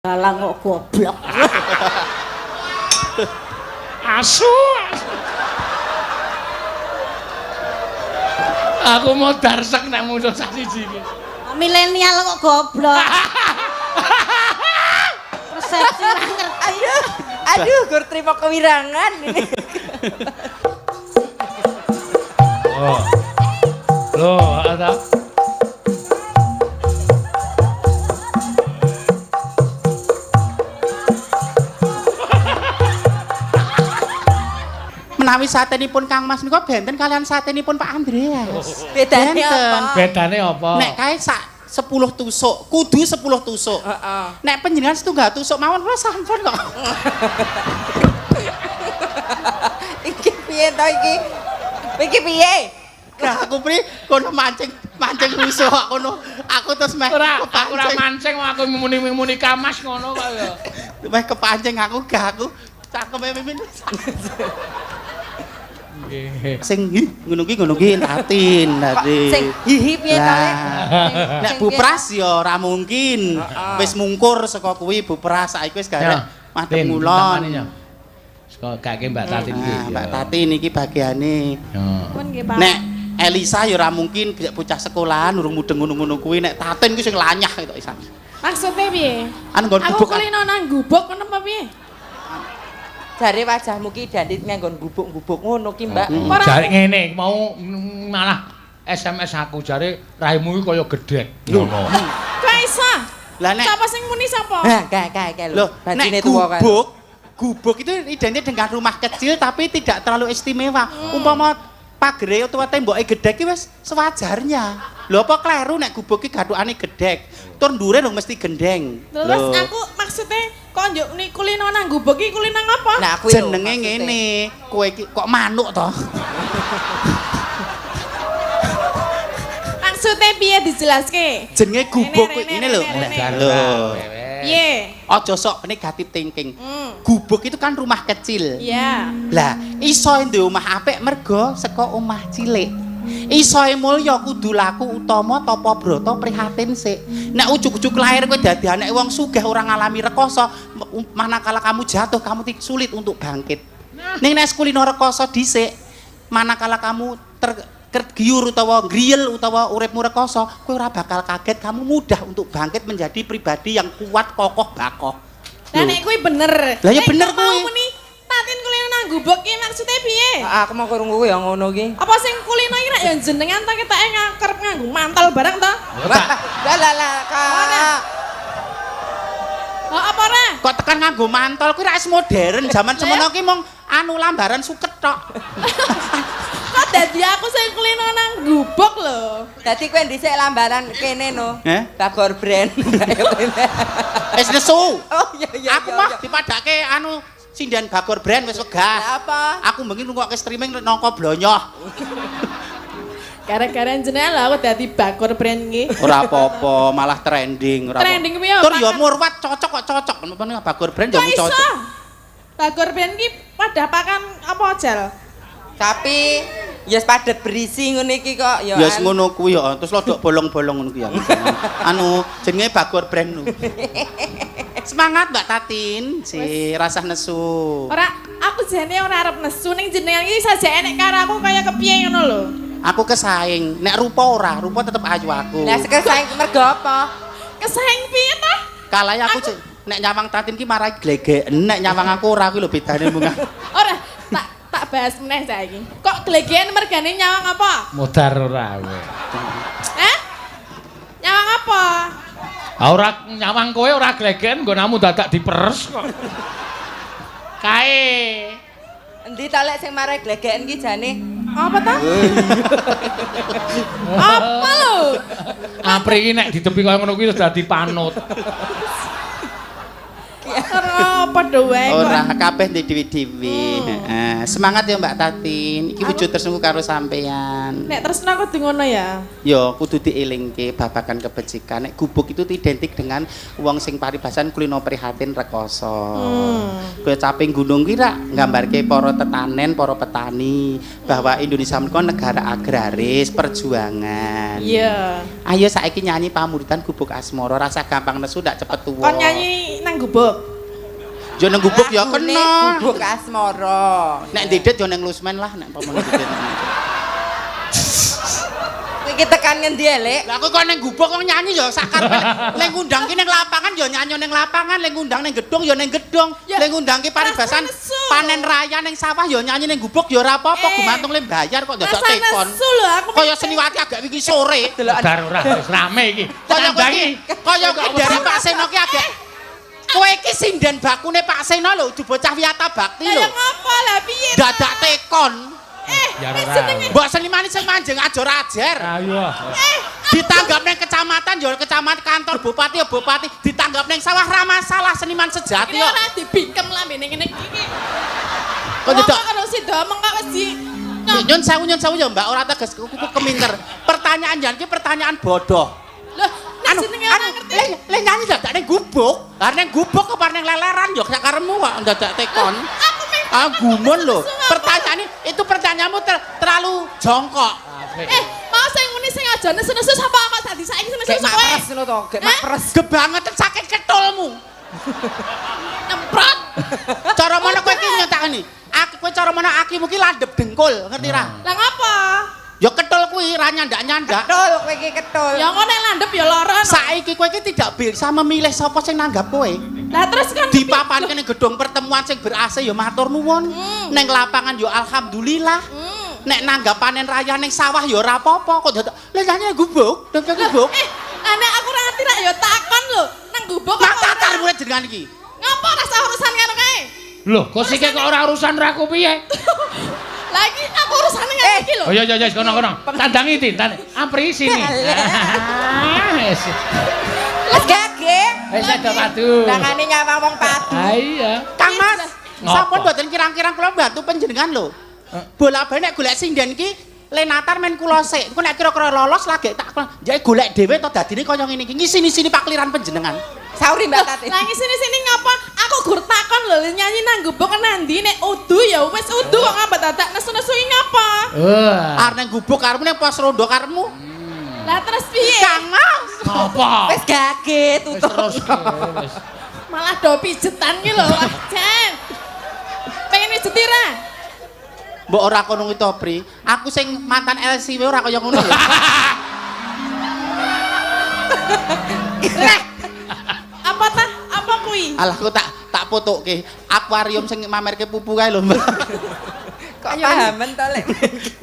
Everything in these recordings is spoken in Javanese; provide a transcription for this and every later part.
Dalang kok goblok. Asu. Aku mau darsek nek musuh sak siji iki. Milenial kok goblok. Persepsi ora ngerti. Aduh, gur terima kewirangan ini. Oh. Loh, ada. Menawi satenipun Kang Mas niku benten kalian satenipun Pak Andreas. Bedane apa? Bedane apa? Nek kae sak 10 tusuk, kudu 10 tusuk. Heeh. Nek panjenengan setunggal tusuk mawon kula sampun kok. Iki piye to iki? Iki piye? Gak aku pri kono mancing musuh kok kono. Aku terus meh Aku ora mancing aku muni-muni Kamas ngono kok ya. Meh kepancing aku gak aku cakeme mimin. Nggih. Sing ngono ki tatin tadi. Sing hihi piye to? Nek bupras ya ora mungkin. Wis mungkur saka kuwi bupras saiki wis garek madhep ngulon. Saka gake Mbak Tatin iki. Mbak Tatin iki bagiane. Pun nggih, Pak. Nek Elisa ya ora mungkin bocah sekolahan urung mudeng ngono-ngono kuwi nek Tatin kuwi sing lanyah ketok isan. Maksudnya piye? Anu nggon Aku gubuk. kulino nang gubuk ngono apa piye? Jare wajahmu ki dandit nganggon gubuk-gubuk ngono ki, Mbak. Jare ngene mau malah SMS aku jare raimu iki kaya gedhek. Ngono. Kok iso? Lah nek Sapa sing muni sapa? Nah, kae lho. Loh, Bajine nek tuwa kan. gubuk itu identik dengan rumah kecil tapi tidak terlalu istimewa. Umpama pagere utawa temboke gedhek iki wis sewajarnya. Lho apa kleru nek gubuk iki gathukane gedhek. Tur ndure dong mesti gendeng. Terus aku maksudnya kok njuk ni kulino nang gubuk iki kulino apa? Nah, kuwi lho, Jenenge maksudnya. ngene, kowe iki kok manuk to? Maksudnya piye dijelaske? Jenenge gubuk kuwi Rene, ngene lho. Rene. Lho. Piye? Aja sok negatif thinking. Gubuk itu kan rumah kecil. Iya. Lah, iso duwe omah apik mergo saka omah cilik. Isoe mulya kudu laku utama tapa brata prihatin sik. Nek ujug-ujug lahir kowe dadi anak wong sugih ora ngalami rekoso, manakala kamu jatuh kamu sulit untuk bangkit. Ning nek kulino rekoso dhisik, manakala kamu tergiur utawa griyel utawa uripmu rekoso, kowe ora bakal kaget, kamu mudah untuk bangkit menjadi pribadi yang kuat, kokoh, bakoh. Lah nek kuwi bener. Lah ya bener kuwi. Mau muni Tatin kulino nang gubuk ki maksudnya piye? Aku mau krungu ya ngono ki. Apa sing kulino iki nek ya jenengan ta ketake kerep nganggo mantel barang ta? Lah, Kak. Oh, apa ora? Kok tekan nganggo mantol kuwi ra wis modern, jaman semono ki mung anu lambaran suket tok. Kok dadi aku sing kulino nang gubuk lho. Dadi kowe dhisik lambaran kene no. Bagor brand. Wis nesu. Oh iya. Aku mah dipadake anu sindian Bagor brand wis wegah. Lah apa? Aku mbengi ngrungokke streaming nangka blonyoh. Gara-gara jenengan lho aku dadi bakor brand iki. Ora apa-apa, malah trending ora. Trending piye? Tur ya murwat cocok kok cocok. Menapa Bagor brand ya Kok iso? cocok. Bakor brand iki pada pakan apa jal? Tapi ya padet berisi ngene iki kok ya. Ya wis ngono kuwi ya, terus lodok bolong-bolong ngono kuwi ya. Anu jenenge Bagor brand lho. Semangat Mbak Tatin, si rasa nesu. Ora, aku jane ora arep nesu ning jenengan iki sajake nek karo aku kaya kepiye ngono lho. Aku kesaing, nek rupa ora, rupa tetep ayu aku. Lah sekesaing mergo apa? Kesaing piye ta? Kalaya aku nek nyawang Tatin ki marai glegeken, nek nyawang aku ora kuwi lho bedane mung. Ora, tak bahas meneh saiki. Kok glegeken mergane nyawang apa? Modar ora kowe. Nyawang apa? Ora nyawang kowe ora glegen nggonamu dadak diperes kok. Kae. Endi ta lek sing marai glegeken ki jane? Apa ta? Apa lho? Apri iki nek ditepi kaya ngono kuwi wis dadi panut. Ora apa doe kok. Ora kabeh ndek dewi-dewi. Heeh. Semangat ya Mbak Tatin. Iki wujud tresnaku karo sampean. Nek tresna kudu ngono ya. Ya kudu dielingke babagan kebajikan. Nek gubuk itu identik dengan wong sing paribasan kulino prihatin rekoso. Kowe caping gunung ki rak nggambarke para tetanen, para petani bahwa Indonesia menika negara agraris, perjuangan. Iya. Ayo saiki nyanyi pamuritan gubuk asmara, rasa gampang nesu ndak cepet tuwa. Kon nyanyi nang gubuk. Yo nang gubuk ya Lagune kena. Gubuk asmara. Nek didet yo nang lusmen lah nek pamane didet. Kowe iki tekan ngendi, Lek? Lah aku kok nang gubuk kok nyanyi yo sakarepe. Lek ngundang ki nang lapangan yo nyanyi nang lapangan, lek ngundang nang gedung yo nang gedung. Ya, Lek ngundang ki paribasan nesu. panen raya nang sawah yo nyanyi nang gubuk yo ora apa-apa gumantung le bayar kok dadak Rasa tekon. nesu lho aku. Kaya seniwati agak wingi sore. Bar ora wis rame iki. Kaya Tandangi. kaya dari Pak Seno ki agak kowe iki sinden bakune Pak Seno lho, bocah wiyata bakti Lah lho. ya ngapa lah piye? Dadak tekon. Ya wis ora. jenenge Mbok Selimani sing manjing ajar-ajar. Ayo. Ditanggap neng kecamatan ya kecamatan kantor bupati ya bupati ditanggap neng sawah ra masalah seniman sejati iki yo. ora dibingkem lambene ngene iki. Kok dadak karo si domong kok wis di nyun sewu ya Mbak ora teges kuku keminter. Pertanyaan jan ki pertanyaan bodoh. Loh, nek jenenge ora ngerti. le nyanyi dadak neng gubuk. Lah neng gubuk apa neng leleran yo sakaremu kok dadak tekon. Aku meh Ah gumun lho. Pertanyaan itu pertanyaanmu terlalu jongkok. mau sing muni sing aja nesu-nesu sapa kok dadi saiki nesu Gek kowe? mapres lho to, gek mapres. Kebangetan sakit ketulmu. Nemprot. Cara mana kowe iki nyotakni? Aku kowe cara mana akimu ki landhep dengkul, ngerti ra? Lah ngapa? Ya ketul kuwi ra nyandak-nyandak. Ketul kowe iki ketul. Ya ngono nek landhep ya lara. Saiki kowe iki tidak bisa memilih sapa sing nanggap kowe. Lah terus kan Dipapanke ning gedung pertemuan sing ber-AC ya matur nuwun. Ning lapangan ya alhamdulillah. Nek nanggap panen raya ning sawah ya ora apa-apa. Kok dadak lha nyanyi gubuk, dadak gubuk. nek aku ora ngerti rak ya takon lho. Nang gubuk kok. Matatar mulai jenengan iki. Ngapa rasa urusan karo kae? Loh, kok sik kok ora urusan raku piye? Lagi aku urusane ngene iki lho. Oh iya kono. Tandangi Tin, ampri sini. Wis. Wis gage. Wis ada padu. Dangane nyawang wong padu. Ha iya. Kang Mas, Ngapa? sampun mboten kirang-kirang kula bantu panjenengan lho. Bola-bali nek golek sinden ki lenatar men kula sik. Engko nek kira-kira lolos lagi tak jake golek dhewe to dadine kaya ngene iki. Ngisi-sini pakliran panjenengan. Sauri Mbak Tati. Lah sini ngapa? Aku gur takon lho nyanyi nang gubuk nang ndi nek udu ya wis udu kok ngapa dadak nesu-nesu iki ngapa? Arep nang gubuk karepmu ning pos rondo karepmu. Lah terus piye? Kang Mas. Apa? Wis gage Wis tutup. terus wis. Malah do pijetan ki lho, Jan. Pengen pijeti ra? Mbok ora kono kuwi to, Pri. Aku sing mantan LCW ora kaya ngono lho. Apa tah? Apa kuwi? Alah aku tak fotoke. Akuarium sing mamerke pupu kae lho, Mbak. Kok pahamen to, Lek?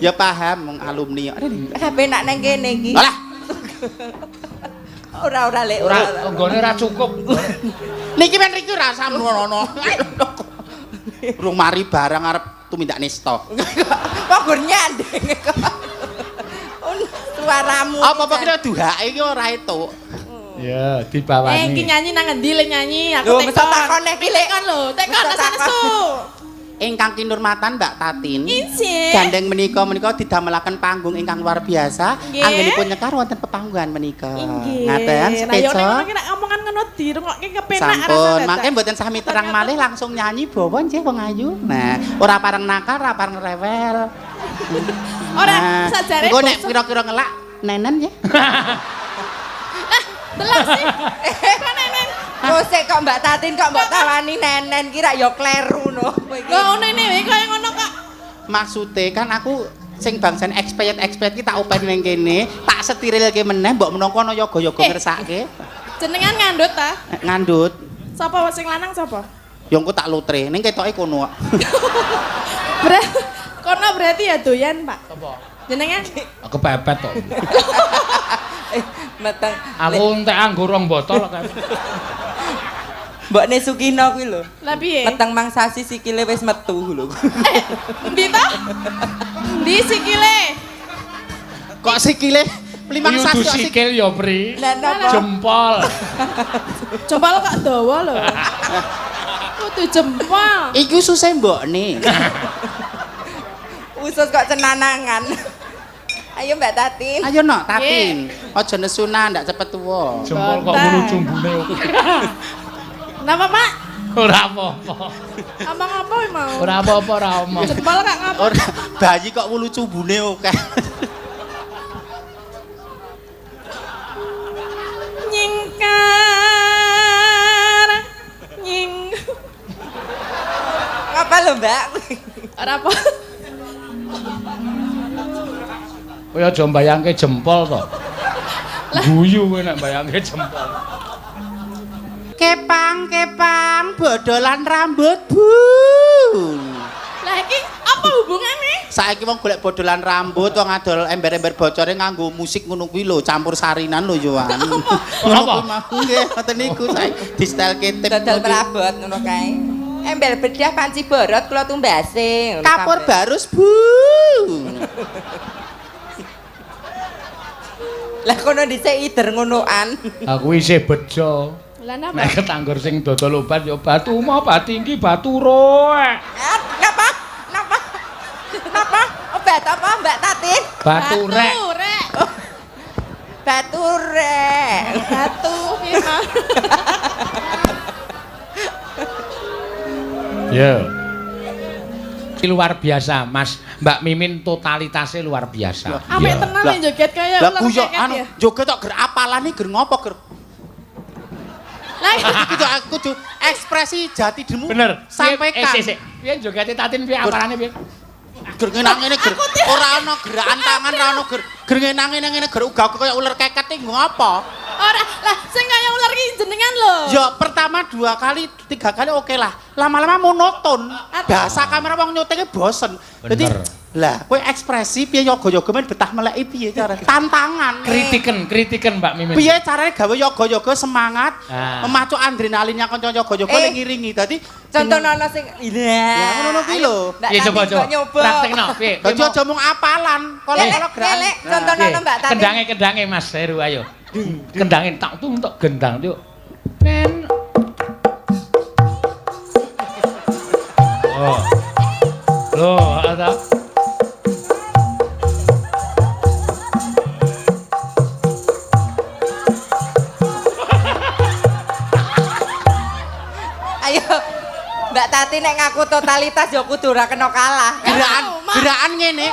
Ya paham wong alumni. HP nak nang kene iki. Alah, Ora Lek, Ora ora. nggone ora cukup. niki men riki ora samrono. Rung mari barang arep tumindak nista. Kok gur nyandeng kok. Suaramu. Apa-apa kira duhake iki ora etuk. Ya, dibawani. Iki nyanyi nang endi le nyanyi? Aku Lho, mesti takon nek Pilih kan lho, tekon Mesti nesu. Ingkang kinurmatan Mbak Tatin. Injih. Gandeng menika didamelaken panggung ingkang luar biasa. Nggih. Anggenipun nyekar wonten pepangguhan menika. Inggih. Ngaten Lah yo nek sekeca. ngono ki nek omongan ngono dirungokke kepenak Sampun, mangke mboten sami terang malih langsung nyanyi bawa nggih wong ayu. Nah, ora pareng nakal, ora pareng rewel. Ora sajare. Engko nek kira-kira ngelak nenen nggih. Delok sih. Kok nenen. Kok kok Mbak Tatin kok mbok tawani nenen kira ya kleru no kowe iki. Lah ngene wae kaya ngono kok. Maksude kan aku sing bangsan expired ki tak openi ning kene, tak setirilke meneh mbok menapa ana yoga-yoga ngersake. Jenengan ngandut ta? Ngandut. Sapa sing lanang sapa? Ya engko tak lutre, ning ketoke kono kok. Kono berarti ya doyan, Pak. Apa? Jenengan Aku pepet kok. Meteng. Aku entek anggur rong botol kan. Mbokne Sukina kuwi lho. lah piye? Meteng mangsasi sikile wis metu lho. Endi ta? Endi sikile? Kok sikile limang Kudu sasi kok sikil ya, Pri. Lah napa? Jempol. Jempol kok dawa lho. Kudu jempol. Iku susah mbokne. Usus kok cenanangan. Ayo Mbak Tatin. Ayo nok Tatin. Aja nesunan ndak cepet tuwa. Jempol kok Boten. mulu jumbune. Napa, Pak? Ora apa-apa. Omong apa mau? Ora apa-apa ora omong. Jempol kok ngapa? Ora bayi kok wulu cumbune akeh. Nyingkar lho, Mbak. Ora apa. Kowe aja mbayangke jempol to. Guyu kowe nek mbayangke jempol. Kepang bodolan rambut, Bu. Lah iki apa hubungane? Saiki wong golek bodolan rambut, wong adol ember-ember bocore nganggo musik ngono kuwi lho, campur sarinan lho yo. Ngono kuwi mah nggih, ngoten niku saiki di style ketip. Dodol perabot ngono kae. Embel bedah panci borot kula tumbase. Kapur barus, Bu. Lah kono dhisik ider ngonoan. Aku isih bejo. Lah napa? Nek ketanggur sing dodol obat ya batu mau bati iki batu roek. Napa? Obat apa, Mbak Tatin? Batu rek. Batu rek. Batu piye? Ya. Luar biasa, Mas. Mbak Mimin totalitasnya luar biasa. Apik tenan nek joget kaya Lah ular guyon keket anu ya. joget tok ger apalane ger ngopo ger. Lah Iki tuh aku tuh ekspresi jati dirimu. Bener. Sampaikan. Sik. Piye jogete Tatin piye apalane piye? Ger ngene ger. Ora ana gerakan tangan, ora ana ger ngene ger uga kaya ular keket iki ngopo? ora lah sing kaya ular ki jenengan lho. Ya pertama 2 kali, 3 kali oke lah. Lama-lama monoton. Bahasa kamera wong nyutinge bosen. Dadi lah kowe ekspresi piye yoga-yoga men betah meleki piye cara tantangan. Kritiken Mbak Mimin. Piye carane gawe yoga-yoga semangat, memacu adrenalinnya kanca yoga-yoga ning ngiringi. Dadi Contohna sing ya ngono kuwi lho. Piye coba praktekno piye? Dadi aja mung apalan, kala-kala gerakan. Contohna Mbak Tatin. Kendange Mas Heru ayo. Kendangin tak tung tok gendang yuk. Nen. Oh. Loh, ada. Ayo. Mbak Tati nek ngaku totalitas ya kudu ora kena kalah. Gerakan ngene.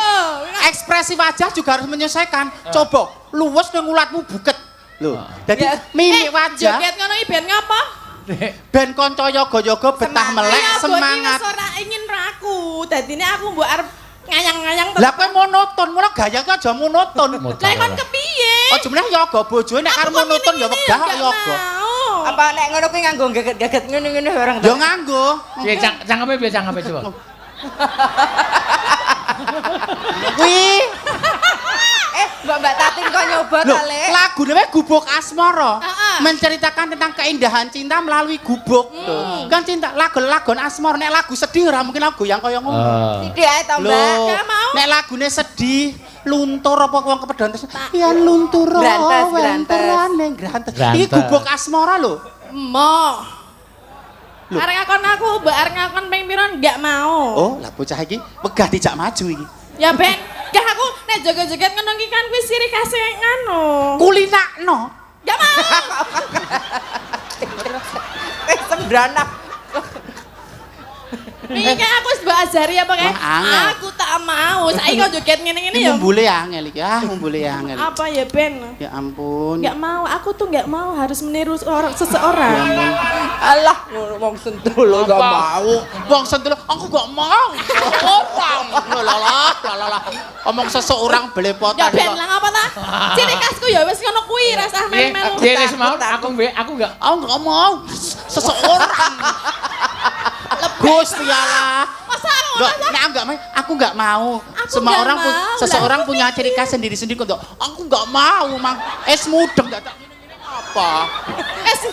Ekspresi wajah juga harus menyesuaikan. Coba luwes ning ulatmu buket. Lho, dadi mimik wajah. Joget ngono iki ben ngapa? Ben kanca yoga-yoga betah melek semangat. Wis ora ingin aku. Dadine aku mbok arep ngayang-ngayang Lah kowe monoton, ngono gayaku aja monoton. Lah kon kepiye? Aja meneh yoga bojone nek karo monoton ya wegah yoga. Apa nek ngono kuwi nganggo geget-geget ngene-ngene orang. Ya nganggo. Piye cangkepe coba. Kuwi Mbak Tatin kok nyoba lho, ta, Le? lagune wae Gubuk Asmara. Menceritakan tentang keindahan cinta melalui gubuk. Kan cinta lagu-lagu Asmara nek lagu sedih ora mungkin aku yang kaya ngono. Sithik ae ta, Mbak. Gak mau. Nek lagune sedih, luntur apa wong kepedhon terus. Yen luntur grantes. Iki Gubuk Asmara lho. Mo. Arek ngakon aku, mbak arek ngakon ping pira enggak mau. Oh, lah bocah iki wegah dijak maju iki. Ya Ben, gak aku nek joget-joget ngono iki kan wis ciri khas ngono. Kulinakno. Gak mau. Sembranak. Iki kan aku wis mbak ajari apa kae? Angel. Aku tak mau. Saiki kok joget ngene-ngene ya. Mumbule angel iki. Mumbule angel. Apa ya Ben? Ya ampun. Enggak mau, aku tuh enggak mau harus meniru seseorang. Alah, wong sentul gak mau. Wong sentul, aku gak mau. Orang. Lah. Omong seseorang belepotan. Ya Ben lah apa ta? Ciri khasku ya wis ngono kuwi, rasah melu-melu. Piye wis mau aku enggak. Aku gak mau. Seseorang. Gusti Allah. Masa Aku nggak mau. Semua nggak orang mau. seseorang punya ciri khas sendiri-sendiri kok. Aku nggak mau, Mang. Es mudeng gak apa.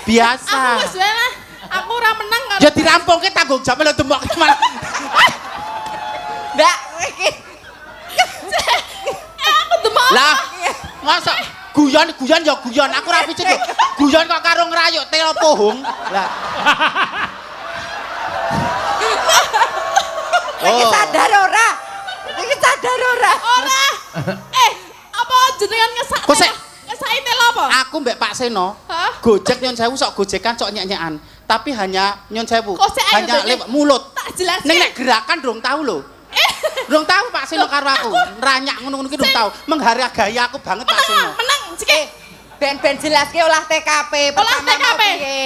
Biasa. Aku wis wae lah. Aku ora menang karo. Ya dirampungke tanggung jawab lho demok gimana. Mbak, iki Aku demok. Lah, masa guyon ya guyon. Aku ra picit lho. Guyon kok karo ngrayuk telo pohong. Lah. iki sadar ora? Iki sadar ora? Ora. Apa jenengan ngesak? Kok sik? Ngesaki telo apa? Aku mbek Pak Seno. Hah? Gojek nyon sewu sok gojekan sok nyek-nyekan. Tapi hanya nyon sewu. Kok sik ayo Hanya dene? lewat mulut. Tak jelaske. Ning nek gerakan durung tahu lho. Durung tahu Pak Seno karo aku. Ranyak ngono-ngono ki durung tahu. Menghargai aku banget Pak Seno. Menang, sik. Ben jelaske olah TKP. Olah TKP.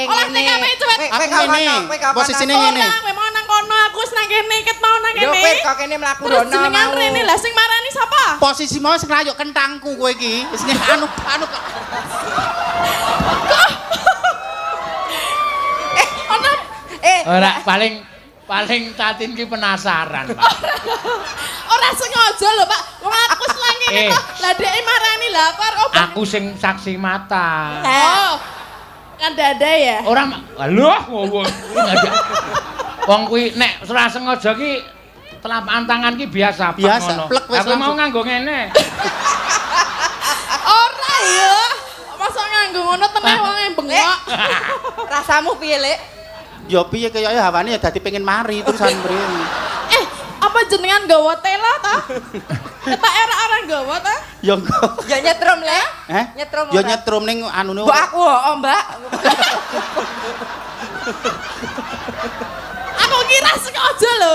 Olah TKP coba. Aku ngene. Posisine ngene. Memang nang kono aku wis nang kene, ket mau nang Yo kene. Pit kok kene mlaku Terus rono jenengan mau. rene lah sing marani sapa? Posisi mau sing rayuk kentangku kowe iki. Wis anu Ana Ora paling Tatin ki penasaran, Pak. ora sengaja lho, Pak. Wong aku selange kok. Lah dhek marani lah kok. Aku sing saksi mata. Oh. Kan dada ya? Ora lho, wong kuwi nek ora sengaja ki telapak tangan ki biasa pak Biasa, ngono. plek wis Aku mau langsung. nganggo ngene. Ora ya. Masa nganggo ngono teneh wong bengok. Rasamu piye, Lek? Ya piye kaya hawane ya dadi pengen mari terusan mrene. Apa jenengan gawa tela ta? Ketak era-era gawa ta? Ya engko. Ya nyetrum, Lek. Nyetrum. Ya nyetrum ning anune. Mbok aku kok, Mbak. Aku kira sengaja lho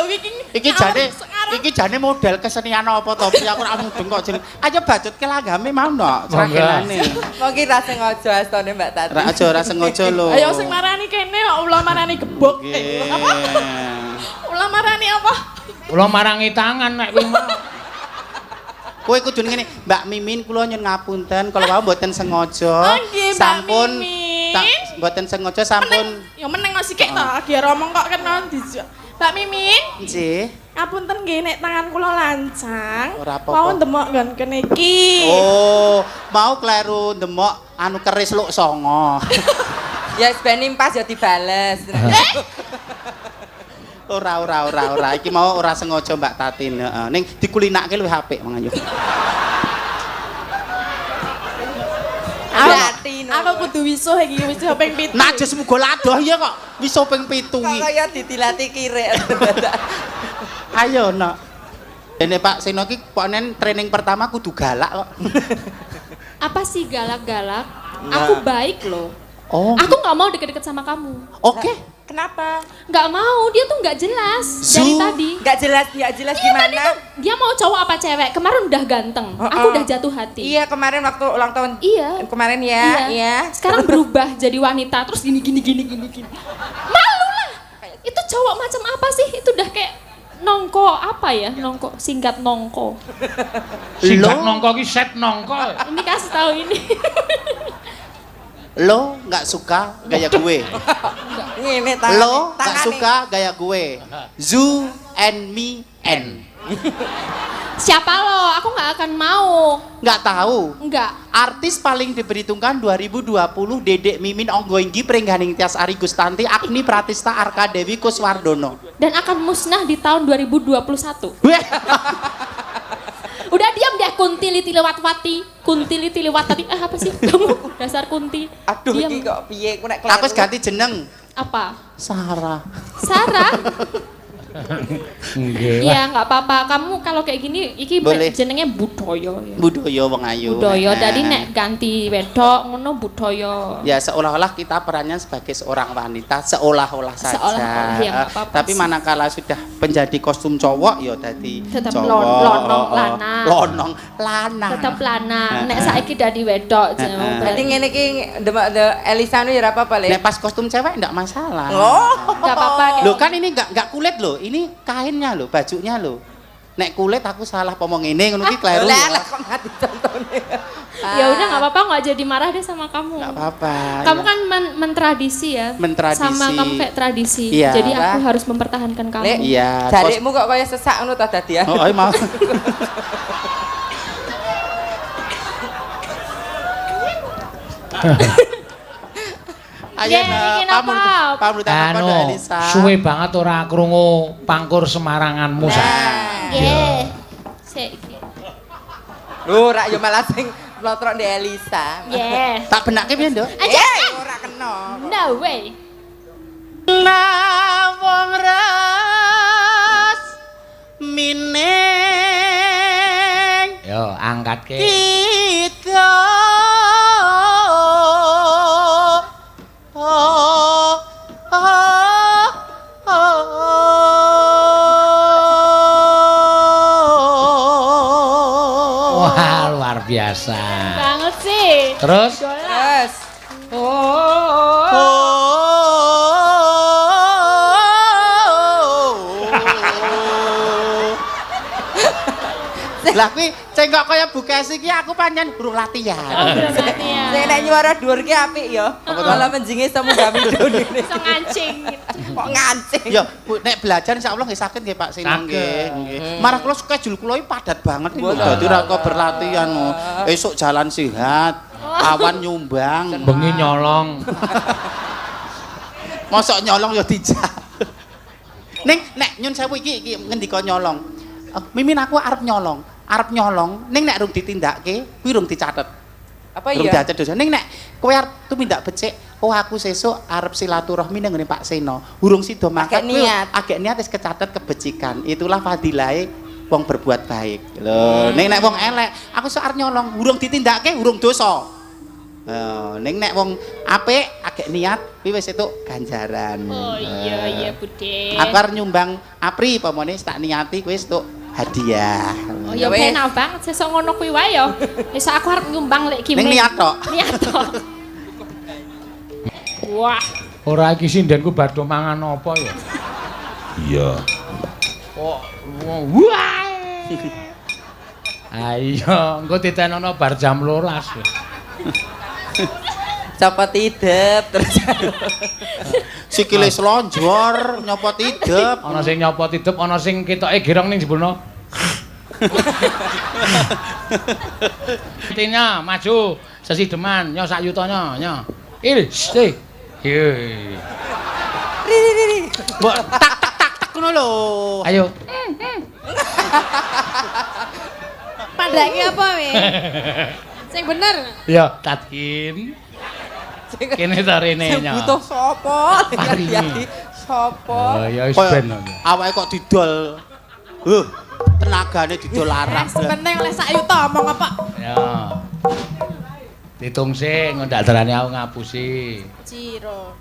Iki jane model kesenian apa to? Aku ora mudeng kok jeneng. Ayo bacot ke langgame mau no, crakelane. Mungkin ra sengaja astone Mbak Tati. Ora sengaja lho. Ayo sing marani kene kok ulah marani gebok. Apa? Ulah marani apa? Kula marangi tangan nek kuwi mau. Kowe kudu ngene, Mbak Mimin kula nyun ngapunten kalau wau mboten sengaja. Oh, nggih, Mbak Sampun Mimin. mboten sengaja sampun. Ya meneng masih kek ta, lagi omong kok kena dijak. Mbak Mimin, Nggih. ngapunten nggih nek tangan kula lancang. Ora apa-apa. Mau ndemok nggon kene iki. Oh, mau kleru ndemok anu keris luk songo. Ya ben impas ya dibales. Ora. Iki mau ora sengaja Mbak Tatin, heeh. Ning dikulinake luwih apik mangan yo. Hati. Aku kudu wisuh iki wis ping 7. Najis muga ladoh ya kok. Wis ping 7 Kok iki. kaya ditilati kirek. Ayo, Nok. Dene Pak Seno iki pokoke training pertama kudu galak kok. Apa sih galak-galak? Aku baik loh. Oh. Aku nggak mau deket-deket sama kamu. Oke. Kenapa? Nggak mau, dia tuh nggak jelas dari tadi. Enggak jelas Iya, gimana? tadi tuh dia mau cowok apa cewek? Kemarin udah ganteng, aku udah jatuh hati. Iya, kemarin waktu ulang tahun. Iya. Kemarin ya, iya. Sekarang berubah jadi wanita, terus gini. Malu lah. Itu cowok macam apa sih? Itu udah kayak nongko apa ya? Nongko, singkat nongko. Singkat nongko ki set nongko. Ini kasih tahu ini. Lo nggak suka gaya gue. Ngene tangan. Lo nggak suka gaya gue. Zoo and me and. Siapa lo? Aku nggak akan mau. Nggak tahu. Nggak. Artis paling diperhitungkan 2020 Dedek Mimin Onggoinggi Prengganing Tias Ari Gustanti Agni Pratista Arka Dewi Kuswardono. Dan akan musnah di tahun 2021. Weh. Udah diam deh kuntilitiliwatwati. Apa sih kamu? Dasar kunti. Aduh Diam. iki kok piye ku nek Aku wis ganti jeneng. Apa? Sarah. Sarah? Nggih. Iya, nggak apa-apa. Kamu kalau kayak gini iki Boleh. jenenge budaya ya. Budaya wong ayu. Budaya. Nah. Jadi nek ganti wedok ngono budaya. Ya seolah-olah kita perannya sebagai seorang wanita seolah-olah saja. Seolah-olah, ya, nggak apa-apa Tapi sih. manakala sudah menjadi kostum cowok ya tadi Tetep cowok. lonong lanang. Lonong lanang. Tetep lanang. Nek saiki dadi wedok jenenge. berarti ngene iki demek Elisa nu ya ora apa-apa, Le. Nek pas kostum cewek enggak masalah. Oh. Enggak apa-apa. kayak- Loh kan ini enggak kulit loh, ini kainnya loh, bajunya loh. Nek kulit aku salah ngomong ini ngono ki kleru. Lah Ya. kok mati contone. Ya udah nggak apa-apa, nggak jadi marah deh sama kamu. Enggak apa-apa. Kamu ya. kan mentradisi ya. Mentradisi. Sama kamu kayak tradisi. Iya. Jadi aku Lah. harus mempertahankan kamu. Le, Iya, Jarekmu kok kaya sesak ngono ta dadi ya. Oh, ayo mau. Ayo Ye, nah, bikin apa? pamrutan apa Anu, Elisa? suwe banget ora krungu pangkur Semaranganmu Nah. sayang. Nggih. Sik iki. Lho, rak yo malah sing plotrok ndek Elisa. Nggih. Tak benake piye, Nduk? Aja. Ora kena. No way. Nah, wong ras mining Yo, angkat ke. kita. Wah, luar biasa. Banget sih. Terus Terus. Lah kuwi cengkok kaya bukas iki aku pancen urung latihan. Oh, berarti ya. Sing nek nyuara dhuwur ki apik ya. Malah menjinge iso munggah midun ngene. Iso ngancing. Kok ngancing. Ya, Bu, nek belajar insyaallah nggih saged nggih Pak Sino nggih. Nggih. Marah kula schedule kula iki padat banget niku. Dadi ra kok berlatihan. Esuk jalan sehat, awan nyumbang, bengi nyolong. mosok nyolong ya dijak. Ning nek nyun sewu iki ngendika nyolong. Mimin aku arep nyolong. Ning nek rung ditindakke, kuwi rung dicatet. Apa Rung iya? dicatet dosa. Ning nek kowe arep tumindak becik, aku sesuk arep silaturahmi ning ngene Pak Seno. Urung sida mangkat kuwi agek niat wis kecatet kebecikan. Itulah fadilahe wong berbuat baik. Lho, ning nek wong elek, aku sok arep nyolong, urung ditindakke urung dosa. Ning nek wong apik agek niat kuwi wis entuk ganjaran. Oh iya Bude. Aku arep nyumbang apri pamane tak niati kuwi wis entuk hadiah. Oh ya penak banget sesuk ngono kuwi wae ya. Wis aku arep nyumbang lek ki. Ning niat tok. Niat tok. Wah, Ora iki sindenku badhe mangan apa ya? Iya. Kok wah. Ayo, engko ditenono bar jam 12. Copot idep terus. Sikile slonjor nyopot idep. Ana sing nyopot hidup, ana sing ketoke girong ning jebulno. Tina maju sesideman nyo sak yutanya nyo. Si. Mbok tak ngono lho. Ayo. Pandake apa we? Sing bener. Ya, Tatin. Kene ta rene Sing nya. butuh sapa? Paringi. Sapa? Oh, ya wis Kaya ben. awake kok didol. Tenagane didol larang. Penting oleh sak yuta omong apa? Ya. Ditung sing ndak darane aku ngapusi. Ciro.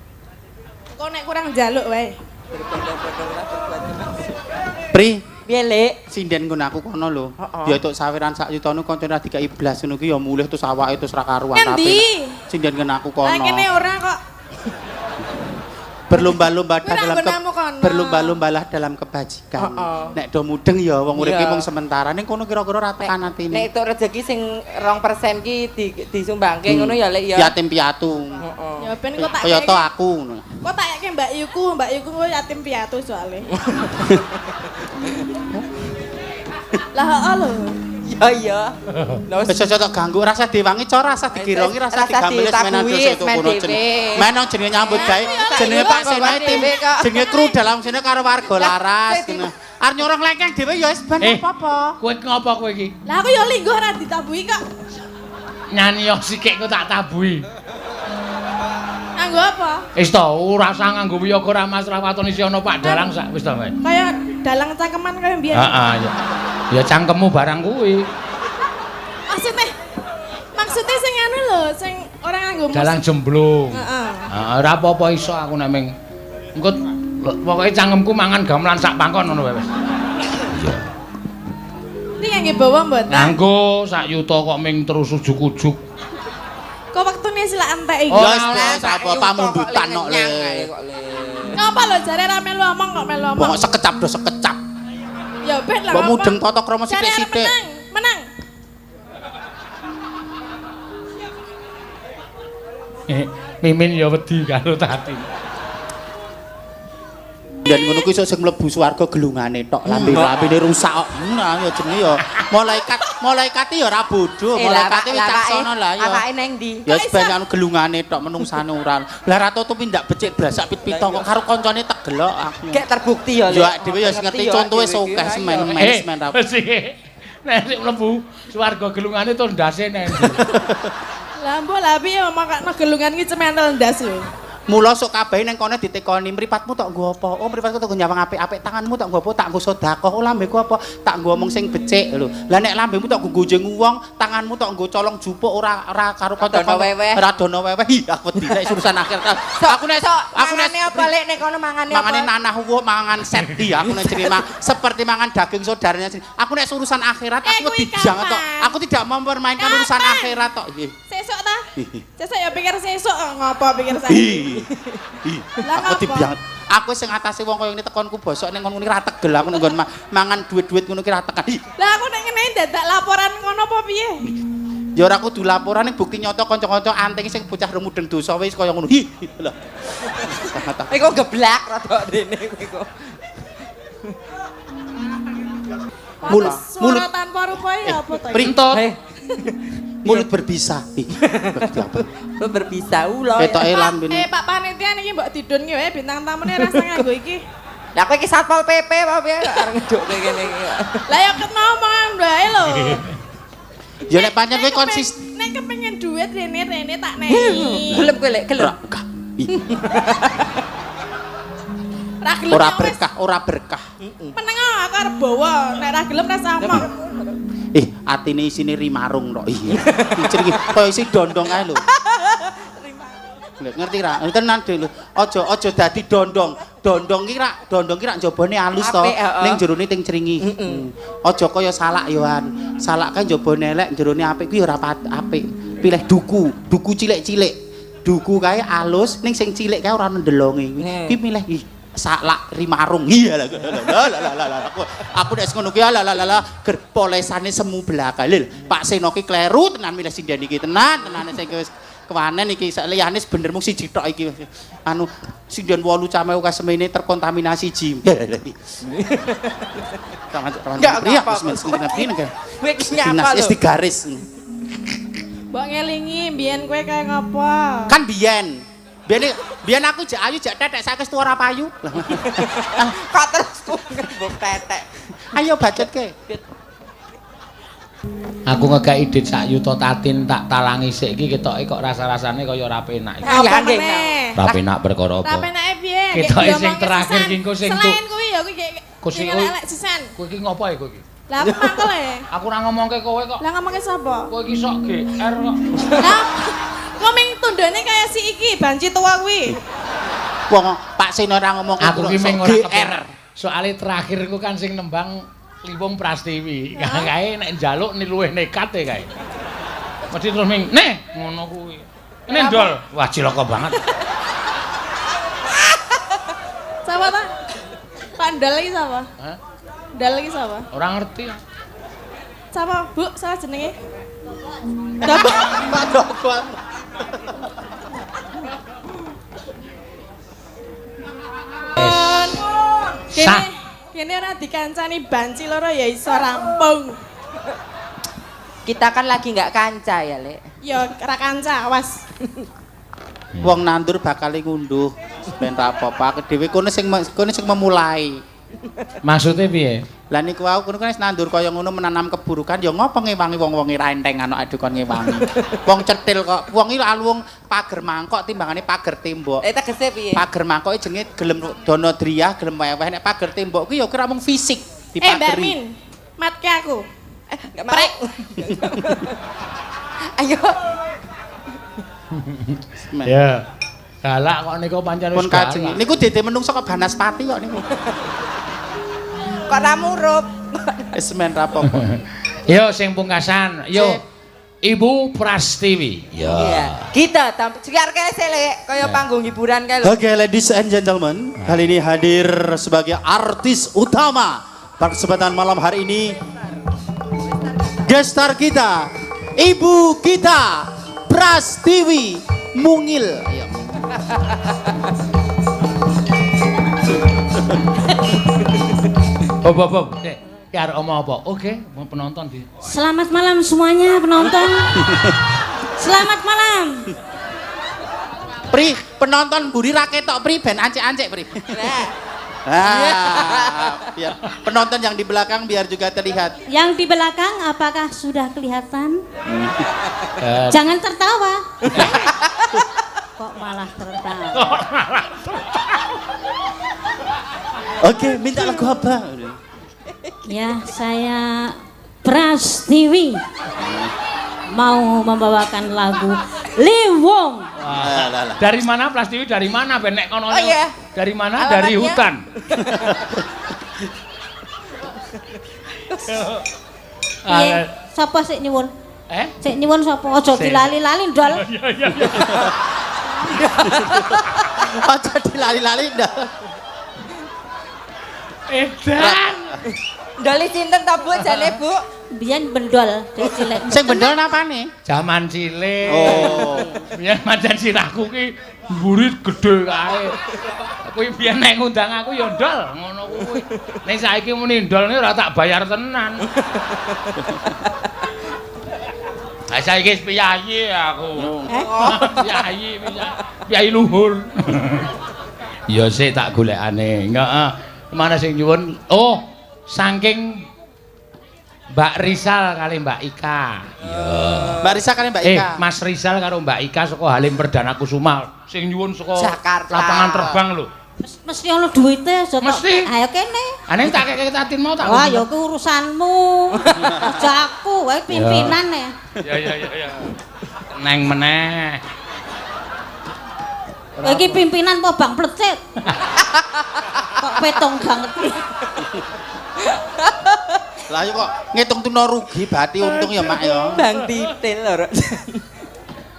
Engko nek kurang njaluk wae. Pri, Piye, Lek? sinden ngono aku kono lho. Heeh. Ya tuk sawiran sak yutane kancane ra dikai blas ngono ki ya mulih terus awake terus ra karuan Ngendi? Sinden ngono aku kono. Lah kene ora kok. Berlomba-lomba Kuwi dalam ra nggonamu kono. berlomba-lombalah dalam kebajikan. Heeh. Nek do mudeng ya wong urip ki Iya. mung sementara ning kono kira-kira ra tekan atine. Nek entuk rezeki sing 2% ki disumbangke ngono ya, Lek ya. Yatim piatu. Heeh. Ya ben kok tak Kaya to kei- aku ngono. Kok tak yake Mbak Yuku kok yatim piatu soalnya. Lah heeh lho. Ya iya. Lah Wis aja tak ganggu rasa diwangi cara rasa digirongi rasa Rasa digamel menan ditabui, dosa itu men kono dhewe. jeneng. Menon jenenge nyambut gawe Tapi jenenge lah, Pak iya, Seno bapak tim dhewe kok. jenenge kru dalam sini karo warga laras ngono. Arep nyorong lengkeng dhewe ya wis ben apa-apa. Kowe ngopo kowe iki? Lah aku ya linggo ora ditabui kok. Nyanyi yo sikik kok tak tabui. Nganggo apa? Wis to, ora usah nganggo wiyaga Mas Rawaton isi ana Pak Dalang sak wis to, Mas. Kayak dalang cangkeman kaya mbiyen. Heeh, ya. Ya cangkemmu barang kuwi. Maksudnya sing anu lho, sing ora nganggo musik. Dalang jemblung. Heeh. Heeh, ora apa-apa iso aku nek ming engko pokoke cangkemku mangan gamelan sak pangkon ngono wae wis. Iki ngangge bawa mboten? Nganggo sak yuta kok ming terus ujuk-ujuk. Kok wektune silak entek iki. Oh, Ya wis ben apa pamundutan kok le. Ngapa lho jare ra melu omong kok melu omong. Pokok sekecap do sekecap. Ya ben lah. Mbok ngapa? mudeng tata krama Jare arep sithik-sithik. menang. Mimin ya wedi karo Tati. Dan ngono kuwi iso sing mlebu swarga gelungane tok, lambe-lambene rusak kok. Nah, ya jenenge ya malaikate ya ora bodho, malaikate wicaksana lah ya. Awake nang ndi? Ya wis ben anu gelungane tok menungsane ora. Lah ra tau tumindak becik blasak pit-pito kok karo kancane tegelok aku. Gek terbukti ya, Ya dhewe ya ngerti contohe sokeh semen ra. Wis iki. Nek sik mlebu swarga gelungane to ndase nek. Lah mbok lah piye makane gelungan iki cementel ndas lho. Mula sok kabeh ning kono ditekoni mripatmu tok nggo apa? Oh mripatku tok nggo nyawang apik-apik, tanganmu tok nggo apa? Tak nggo sedekah. Oh lambeku apa? Tak nggo omong sing becik lho. Lah nek lambemu tok nggo gonjeng wong, tanganmu tok nggo colong jupuk ora karo kanca-kanca. Ora dono weweh. Hi aku wedi nek urusan akhir. Aku nek apa Lek nek kono mangane apa? mangane nanah uwo mangan seti aku nek cerita seperti mangan daging saudaranya sendiri. Aku nek urusan akhirat aku wedi jangan tok. Aku tidak mau mempermainkan urusan akhirat tok. Sesuk ta? Sesuk ya pikir sesuk ngopo pikir saiki. Aku dibiang Aku sing ngatasi wong kaya ngene tekonku bosok ning ngono ra tegel aku nggon mangan duit-duit ngono ki ra tekan. Lah aku nek ngene dadak laporan ngono apa piye? Ya ora kudu laporan ning bukti nyata kanca-kanca anting sing bocah remudeng dosa wis kaya ngono. Hi. Lho. Iku geblak rada rene kuwi kok. Mulut Suara tanpa rupa ya apa to? Printut. Mulut berbisa. Lu berbisa ulo. Ketoke lambene. Pak panitia niki mbok didun ki wae bintang tamune rasa nganggo iki. Lah kowe iki Satpol PP apa piye arep ngeduk kene iki. Lah ya ket mau mangan wae lho. Ya nek pancen kowe konsisten. Nek kepengin duit rene tak nehi. Gelem kowe lek gelem. Ra gelem Ora ya wis. berkah, ora berkah. Meneng aku arep bawa, nek ra gelem ra sama. Atine isine rimarung tok. Iya. Pijer iki kaya isi dondong ae lho. Lho ngerti ra? Tenan lho. Aja dadi dondong. Dondong ki rak njabane alus to. Ning jerone ting cringi. Aja kaya salak yoan. Salak kan njabane elek, jerone apik kuwi ora apik. Pilih duku cilik-cilik. Duku kae alus, ning sing cilik kae ora ndelonge. Ki milih salak rimarung. Iya lah. Aku nek ngono ki ger polesane semu belakang. Lho, Pak Seno ki kleru tenan milih sinden iki tenane sing wis kewanen iki liyane bener mung siji tok iki. Anu sinden 8 cameu kasemene terkontaminasi jim. Enggak apa-apa. Kowe iki nyapa lho. Wis digaris. Mbok ngelingi mbiyen kowe kaya ngapa? Kan biyen aku jak ayu jak tetek saiki wis ora payu. Kok terus mbok tetek. Ayo bacotke. Aku ngegaki idit sak yuta tatin tak talangi sik iki ketoke kok rasa-rasane kaya ora penak. Lah nggih. Ora penak perkara Ra apa? penake piye? Ketoke sing terakhir ki engko sing selain kuwi ya kuwi Kusi elek sisan. Kowe iki ngopo ya kowe iki? Lah apa mangkel e? Aku ora ngomongke kowe kok. Lah ngomongke sapa? Kowe iki sok GR kok. Lah kok ming tundone kaya si iki banci tua kuwi. Wong Pak Seno ora ngomong Aku ki ming ora GR. kepenak. Soale terakhir ku kan sing nembang Liwung Prastiwi. Kae nek njaluk luwih nekat e kae. Mesti terus ming, "Nih, ngono kuwi." Ini ndol. Wah, cilaka banget. Sapa ta? Pandal iki sapa? Hah? Dal iki sapa? Ora ngerti. Sapa? Bu, salah jenenge? Sapa? Pak Dokwan. Kene ora dikancani banci loro ya iso rampung. Kita kan lagi nggak kanca ya, Lek. Ya ora kanca, awas. Wong nandur bakal ngunduh ben ra apa-apa dhewe kono sing memulai. Maksudnya piye? Lah niku wau kono kan wis nandur kaya ngono menanam keburukan ya ngopo ngewangi wong-wonge ra enteng anak adu kon ngewangi. Wong cetil kok. Wong iki alung pager mangkok timbangane pager tembok. Tegese piye? Pager mangkoke jenenge gelem donodriyah, gelem weweh nek pager tembok kuwi ya kira mung fisik Mbak dipageri. Min, matke aku. Enggak mau. Ayo. Ya. Galak kok niku pancen Pun wis kajeng. galak. Niku dede menungso kok Banaspati kok niku. Kok ra murup? Wis men ra apa-apa. Yo sing pungkasan, yo Ibu Prastiwi. Iya. Kita siarke Lek kaya panggung hiburan kae lho. Oke, ladies and gentlemen, kali ini hadir sebagai artis utama pada kesempatan malam hari ini. Guest star kita, Ibu kita, Prastiwi Mungil. Ayo. Bob. Ki arep omong apa? Oke, mau penonton di. Selamat malam semuanya penonton. Selamat malam. Pri, penonton buri ra ketok Pri, ben ancek-ancek Pri. Biar penonton yang di belakang biar juga terlihat. Yang di belakang apakah sudah kelihatan? Jangan tertawa. Kok malah tertawa? Oke, minta lagu apa? Ya, saya Prastiwi mau membawakan lagu Liwung. Dari mana Prastiwi? Dari mana ben nek kono? Oh iya. Dari mana? Alamatnya? Dari hutan. Piye? Sapa sik nyuwun? Sik nyuwun sapa? Aja Sik. dilali-lali ndol. Iya. Aja dilali-lali ndak. Edan. Ndoli sinten to Bu jane Bu? Biyen bendol dari cilik. Sing bendol napane? Jaman cilik. Oh. Biyen pancen sirahku ki mburi gedhe kae. Kuwi biyen nek ngundang aku ya ndol ngono kuwi. Nek saiki muni ndol ora tak bayar tenan. Ah saiki wis piyayi aku. Piyayi luhur. Ya sik tak golekane. Heeh. Mana sing nyuwun? Oh, saking Mbak Rizal kali Mbak Ika. Iya. Mbak Risa kali Mbak Ika. Mas Rizal karo Mbak Ika saka Halim Perdana Kusuma. Sing nyuwun saka Jakarta. lapangan terbang lho. Mesti ono duwite aja tok. Mesti. Ayo kene. Ane tak keke tatin mau tak. Wah, ya ku urusanmu. Aja aku, wae pimpinan e. Ya. Neng meneh. Iki pimpinan apa Bang Plecet? Kok petong banget iki. Lah yo kok ngitung tuna rugi berarti untung ya Mak ya. Bang titil lho.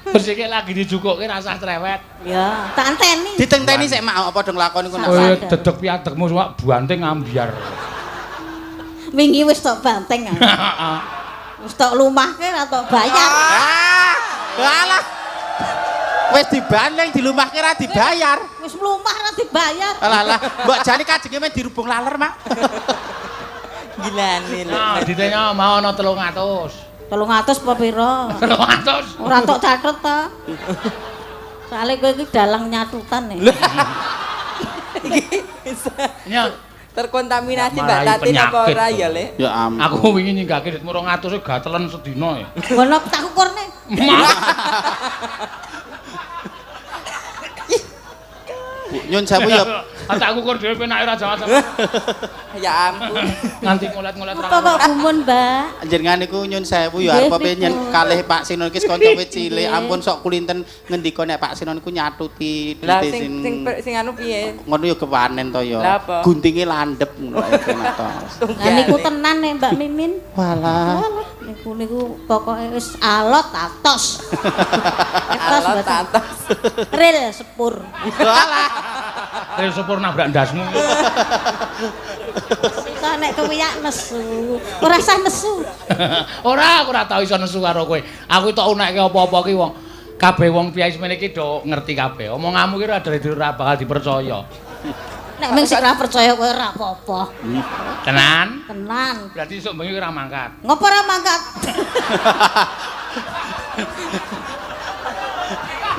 Terus iki lagi dijukukke rasa cerewet. Ya, tak anteni. Ditenteni sik Mak apa dong lakon iku nak. Kowe dedeg piadegmu wak banting ambiar. Wingi wis tok banteng. Heeh. Wis tok lumahke ra tok bayar. Alah. Wis dibanding dilumahke ra dibayar. Wis lumah ra dibayar. Alah, mbok jane kajenge men dirubung laler, Mak. Gilane lho. Nah, ditanya mau ana 300. 300 apa pira? 300. Ora tok catet ta. Soale kowe iki dalang nyatutan e. Ya, Terkontaminasi Mbak Marai Tatin apa penyakit ora tuh. ya, Le? Ya ampun. aku wingi nyinggake ditmu 200 e gatelen sedina ya. Ngono tak ukurne. Nyun sewu ya. Tak ukur dhewe penake ra jawab. Ya ampun. Nganti ngolet-ngolet Apa kok gumun, Mbak? Jenengan niku nyun sewu ya arep penyen kalih Pak Sinon iki kanca wit cilik. Ampun sok kulinten ngendika nek Pak Sinon iku nyatuti Lah dite sing anu piye? ngono ya kepanen to ya. Lah apa? Guntinge landhep ngono ae penak to. Lah niku tenan nih Mbak Mimin. Walah. Niku pokoke wis alot atos. Atos Alot mboten. atas. Ril sepur. Walah. Ril sepur nabrak ndasmu. Sisa nek kewiyak nesu. Ora usah nesu. Ora, aku ora tau iso nesu karo kowe. Aku tok unekke apa-apa ki wong kabeh wong piyai semene iki do ngerti kabeh. Omonganmu ki ora bakal dipercaya. Nek ming sik ora percaya kowe ora apa-apa. Tenan? Tenan. Berarti esuk bengi ora mangkat. Ngopo ora mangkat?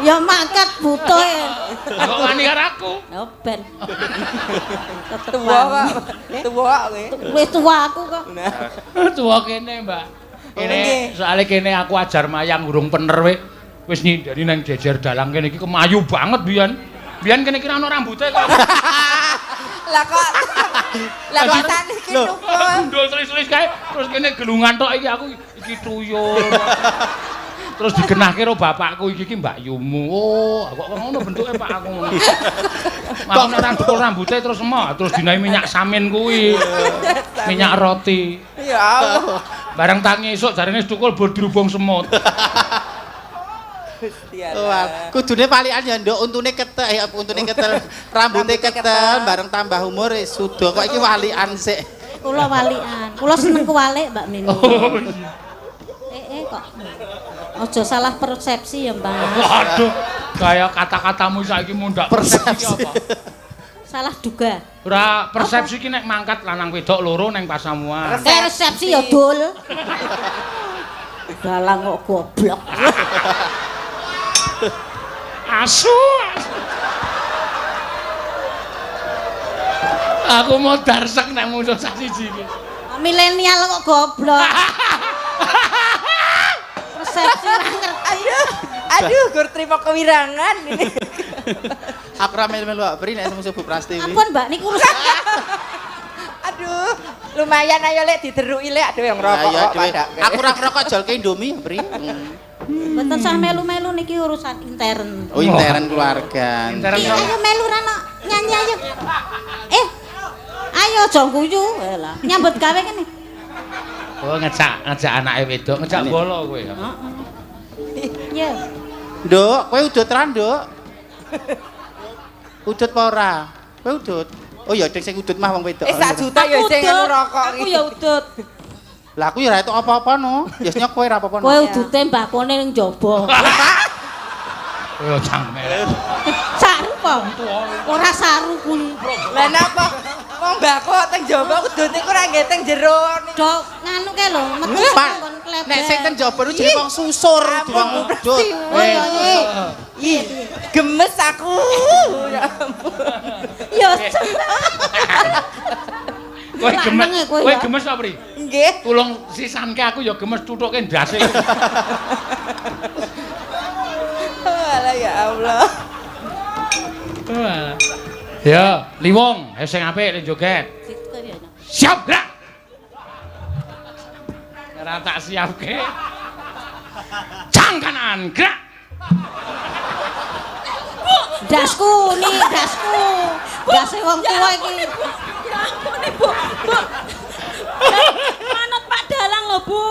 Ya mangkat butuh e. Kok wani karo aku? Ya ben. Tua kok. Tua kowe. Wis tuwa aku kok. Tuwa kene, Mbak. Kene Nggih. soalé kene aku ajar mayang urung pener wis nyindani nang jejer dalang kene iki kemayu banget biyen. Biyen kene kira ana rambuté kok. Lah kok saniki nukul. Ndol tulis-tulis kae terus kene gelungan tok iki aku iki tuyul. Terus digenahke karo bapakku iki Mbak Yumu. Oh, kok ngono bentuke Pak aku ngono. Kok ora tukul rambutnya terus terus dinae minyak samin kuwi. Minyak roti. Ya Allah. Bareng tangi esuk jarene wis tukul bor dirubung semut. Wah, kudune palikan ya nduk untune ketek ya untune ketel, rambute ketel bareng tambah umur wis suda. Kok iki walikan sik. Kula walikan. Kula seneng kuwalik, Mbak Mimi. Oh iya. Kok. Aja salah persepsi ya, Mbak. Waduh, kaya kata-katamu saiki mundak persepsi apa? Salah duga. Ora persepsi ki nek mangkat lanang wedok loro ning pasamuan. Persepsi ya dul. Dalang kok goblok. Asu. Aku mau darsek nek musuh sak siji iki. Milenial kok goblok. Persepsi ora ngerti. Aduh, gur trimo kewirangan ini. Aku ra melu-melu beri nek musuh Bu Prastiwi. Ampun, Mbak, niku urusan. Aduh, lumayan ayo Lek dideruki Lek. Aduh yang rokok Ya, kok pada. aku ra ngerokok jolke Indomie ya, Bri. Mboten sah melu-melu niki urusan intern. Oh, intern keluarga. Intern Iki ayo melu rano nyanyi ayo. Ayo aja guyu. Lah, nyambut gawe kene. Oh ngejak anake wedok, ngejak bolo kowe ya. Ya. Nduk, kowe udut ra, Nduk? Udut apa ora? Kowe udut. Oh ya ding sing udut mah wong wedok. Sak juta ya sing anu rokok Aku ya udut. Lah aku ya ra etuk apa-apa no. Biasanya kowe ra apa-apa no. Kowe udute mbakone ning jaba. Yo jangmel. Saru kok. Ora saru kuwi. Lah napa? Wong mbako teng jaba udute ku ora nggih teng jero. Dok nganu ke lho, metu Pak, nggon kleber. nek sing ten jaba ku jenenge wong susur, wong udut. Oh iya iya. Ih, gemes aku. Ya ampun. Ya Kowe gemes. Lanang ya kowe Kowe ya. gemes apa, Pri? Nggih. Tulung sisanke aku ya gemes tutuke ndase. Alah ya Allah. Ya, Liwong, ayo sing apik ning joget. Siap, gerak. Ora tak siapke. Jang kanan, gerak. dasku nih, dasku. Dase wong tuwa iki. Manut Pak Dalang lho, Bu.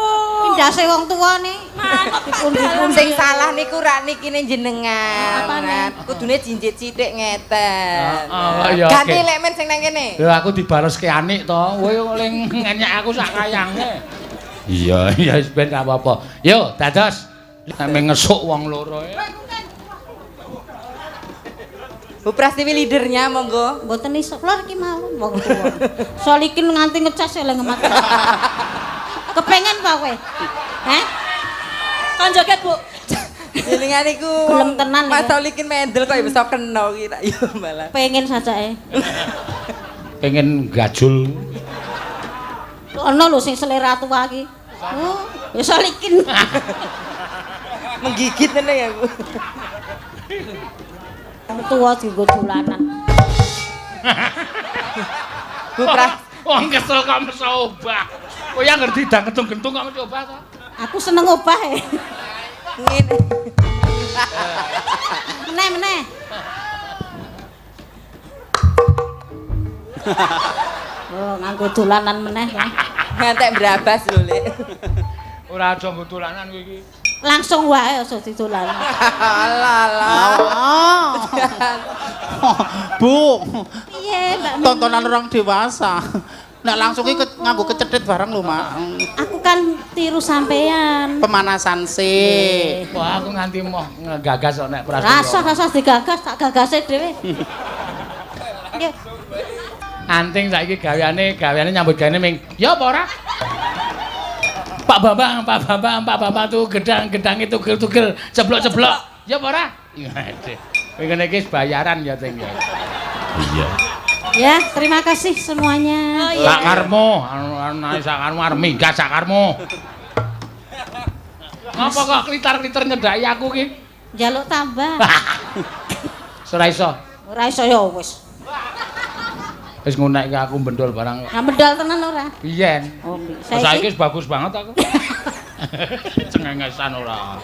Dase wong tuwa nih. Manut Pak Dalang. Sing salah niku rak niki jenengan. Apane? Kudune jinjit sithik ngeten. Ya Ganti oke. lek men sing nang kene. Lha aku dibales ke Anik to. Kowe ling ngenyek aku sak kayange. Iya, ya wis ben gak apa-apa. Yo, dados. Sampe ngesuk wong loro e. Bu Prastiwi leadernya monggo. Mboten iso lor iki mawon wong tuwa. Soal iki nganti ngecas eleng ngemat. Kepengen apa kowe? Heh? Kon joget, Bu. Jenengan iku Gelem tenan Mas iki. Solikin mendel kok bisa kena kira ya malah. Pengen sajake. Pengen gajul. Ono lho sing selera tua iki. Oh, ya solikin. Menggigit ngene ya, Bu. Tua dienggo dolanan. Bu Pras Wong kesel kok mesti obah. Kowe yang ngerti dang kentung-kentung kok mesti obah to? Aku seneng obah e. ngene. Meneh. Oh, nganggo dolanan meneh. Ngantek brabas lho, Lek. Ora aja nggo dolanan kowe iki. Langsung wae aja didolan. Alah. Bu, Piye, Mbak? tontonan orang dewasa. Nek langsung iki nganggo kecethit bareng lho, Mak. Aku kan tiru sampean. Pemanasan sih. Wah, aku nganti moh ngegagas kok nek Rasa digagas, tak gagase dhewe. Nggih. Anting saiki gaweane nyambut gawe ming. Ya apa ora? Pak Bambang tuh gedang itu tugel ceblok. Ya apa ora? Ya deh. Kowe ngene iki bayaran ya Ting ya. Iya. Ya, terima kasih semuanya. Sak karmo, anu sak karmo arep minggat sak karmo. Ngapa kok klitar-klitar nyedaki aku ki? Njaluk tambah. Ora iso. Ora iso ya wis. Wis ngunekke aku bendol barang. Nah, medal tenan ora? Biyen. Oh, Saiki wis bagus banget aku. Cengengesan ora.